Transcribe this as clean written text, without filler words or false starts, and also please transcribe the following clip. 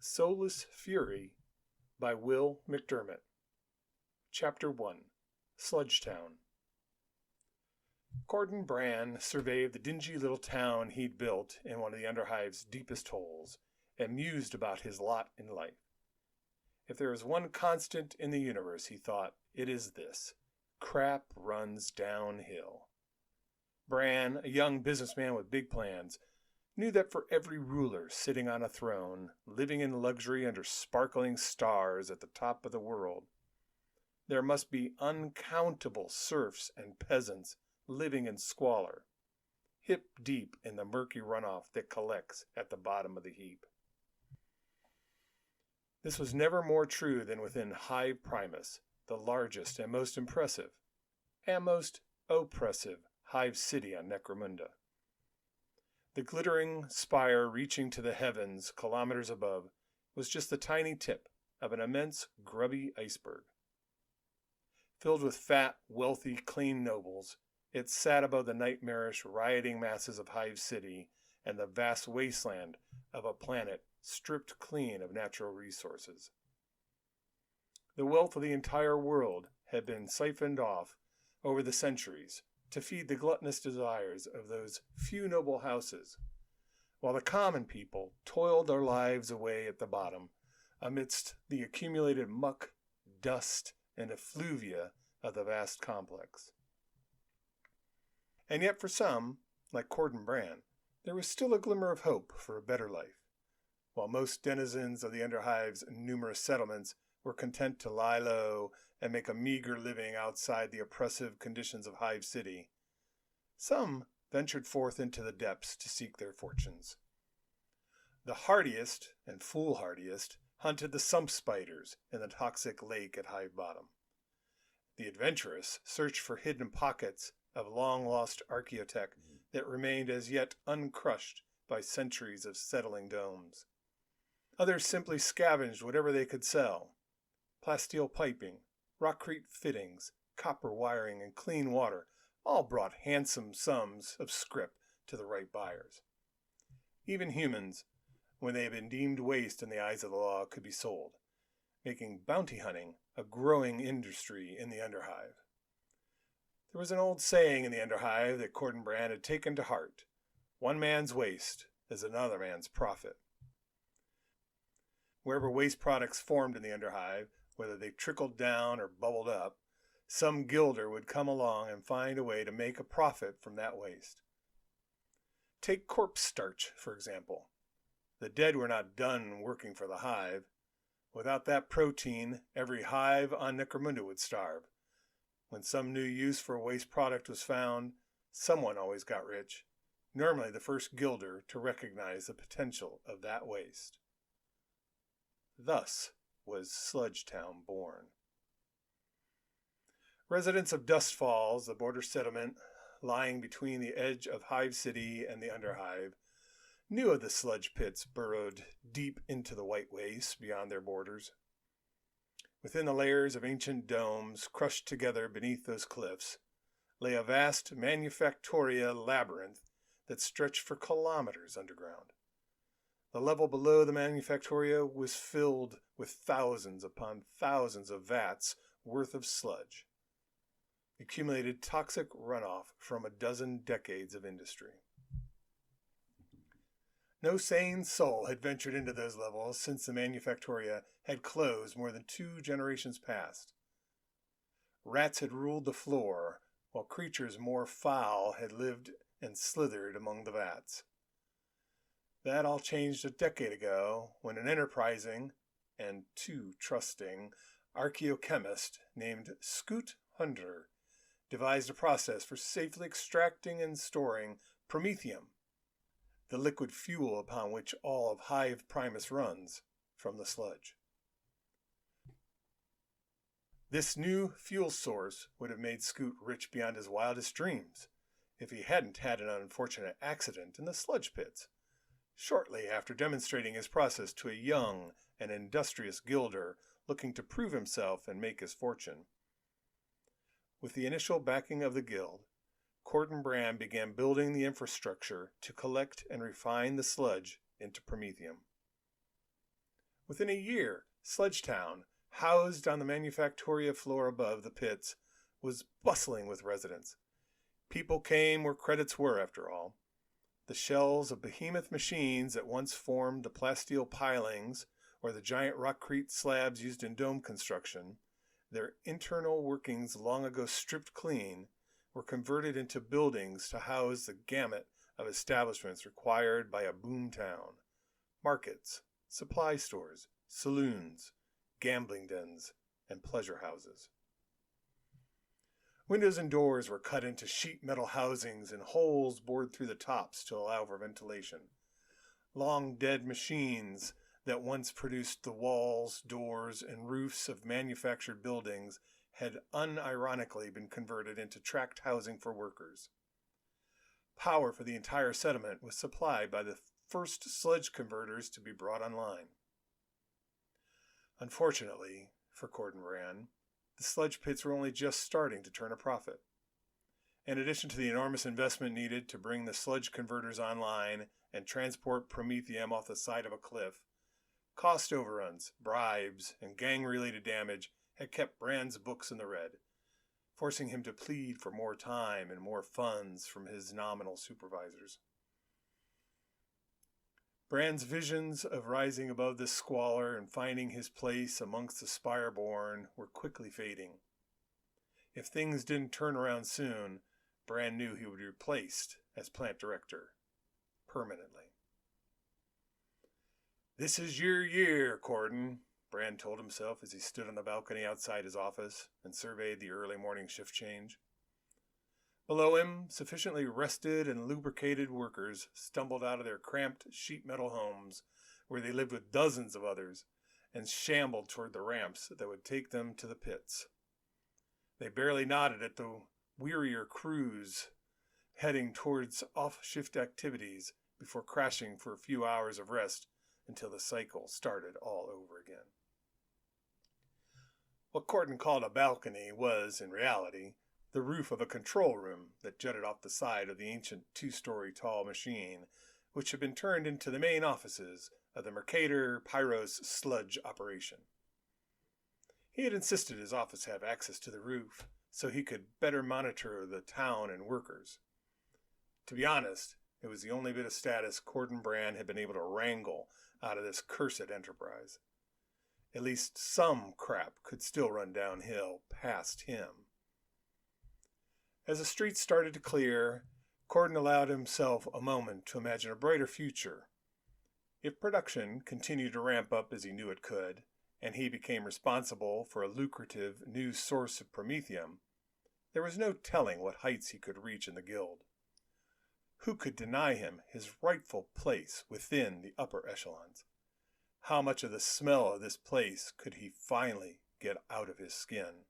Soulless Fury by Will McDermott. Chapter 1. Sludgetown. Gordon Bran surveyed the dingy little town he'd built in one of the Underhive's deepest holes, and mused about his lot in life. If there is one constant in the universe, he thought, it is this: crap runs downhill. Bran, a young businessman with big plans, knew that for every ruler sitting on a throne, living in luxury under sparkling stars at the top of the world, there must be uncountable serfs and peasants living in squalor, hip deep in the murky runoff that collects at the bottom of the heap. This was never more true than within Hive Primus, the largest and most impressive, and most oppressive hive city on Necromunda. The glittering spire reaching to the heavens kilometers above was just the tiny tip of an immense grubby iceberg. Filled with fat, wealthy, clean nobles, it sat above the nightmarish, rioting masses of Hive City and the vast wasteland of a planet stripped clean of natural resources. The wealth of the entire world had been siphoned off over the centuries to feed the gluttonous desires of those few noble houses, while the common people toiled their lives away at the bottom amidst the accumulated muck, dust, and effluvia of the vast complex. And yet for some, like Gordon Bran, there was still a glimmer of hope for a better life. While most denizens of the Underhive's numerous settlements were content to lie low and make a meager living outside the oppressive conditions of Hive City, some ventured forth into the depths to seek their fortunes. The hardiest and foolhardiest hunted the sump spiders in the toxic lake at Hive Bottom. The adventurous searched for hidden pockets of long-lost archaeotech that remained as yet uncrushed by centuries of settling domes. Others simply scavenged whatever they could sell: plasteel piping, rockcrete fittings, copper wiring, and clean water all brought handsome sums of scrip to the right buyers. Even humans, when they had been deemed waste in the eyes of the law, could be sold, making bounty hunting a growing industry in the Underhive. There was an old saying in the Underhive that Gordon Bran had taken to heart: one man's waste is another man's profit. Wherever waste products formed in the Underhive, whether they trickled down or bubbled up, some gilder would come along and find a way to make a profit from that waste. Take corpse starch, for example. The dead were not done working for the hive. Without that protein, every hive on Necromunda would starve. When some new use for a waste product was found, someone always got rich, normally the first gilder to recognize the potential of that waste. Thus was Sludgetown born. Residents of Dust Falls, the border settlement lying between the edge of Hive City and the Underhive, knew of the sludge pits burrowed deep into the white waste beyond their borders. Within the layers of ancient domes crushed together beneath those cliffs lay a vast manufactoria labyrinth that stretched for kilometers underground. The level below the manufactoria was filled with thousands upon thousands of vats worth of sludge, accumulated toxic runoff from a dozen decades of industry. No sane soul had ventured into those levels since the manufactoria had closed more than 2 generations past. Rats had ruled the floor, while creatures more foul had lived and slithered among the vats. That all changed a decade ago when an enterprising and too trusting archaeochemist named Scoot Hunter devised a process for safely extracting and storing promethium, the liquid fuel upon which all of Hive Primus runs, from the sludge. This new fuel source would have made Scoot rich beyond his wildest dreams if he hadn't had an unfortunate accident in the sludge pits, shortly after demonstrating his process to a young and industrious gilder looking to prove himself and make his fortune. With the initial backing of the guild, Gordon Bran began building the infrastructure to collect and refine the sludge into promethium. Within a year, Sledgetown, housed on the manufactoria floor above the pits, was bustling with residents. People came where credits were, after all. The shells of behemoth machines that once formed the plasteel pilings or the giant rockcrete slabs used in dome construction, their internal workings long ago stripped clean, were converted into buildings to house the gamut of establishments required by a boom town: markets, supply stores, saloons, gambling dens, and pleasure houses. Windows and doors were cut into sheet metal housings and holes bored through the tops to allow for ventilation. Long dead machines that once produced the walls, doors, and roofs of manufactured buildings had unironically been converted into tract housing for workers. Power for the entire settlement was supplied by the first sludge converters to be brought online. Unfortunately for Cordenbran, the sludge pits were only just starting to turn a profit. In addition to the enormous investment needed to bring the sludge converters online and transport promethium off the side of a cliff, cost overruns, bribes, and gang-related damage had kept Brand's books in the red, forcing him to plead for more time and more funds from his nominal supervisors. Brand's visions of rising above this squalor and finding his place amongst the Spireborn were quickly fading. If things didn't turn around soon, Brand knew he would be replaced as plant director, permanently. "This is your year, Corden," Brand told himself as he stood on the balcony outside his office and surveyed the early morning shift change. Below him, sufficiently rested and lubricated workers stumbled out of their cramped sheet metal homes, where they lived with dozens of others, and shambled toward the ramps that would take them to the pits. They barely nodded at the wearier crews heading towards off-shift activities before crashing for a few hours of rest until the cycle started all over again. What Corden called a balcony was, in reality, the roof of a control room that jutted off the side of the ancient two-story tall machine, which had been turned into the main offices of the Mercator Pyros sludge operation. He had insisted his office have access to the roof so he could better monitor the town and workers. To be honest, it was the only bit of status Cordenbran had been able to wrangle out of this cursed enterprise. At least some crap could still run downhill past him. As the streets started to clear, Corden allowed himself a moment to imagine a brighter future. If production continued to ramp up as he knew it could, and he became responsible for a lucrative new source of promethium, there was no telling what heights he could reach in the guild. Who could deny him his rightful place within the upper echelons? How much of the smell of this place could he finally get out of his skin?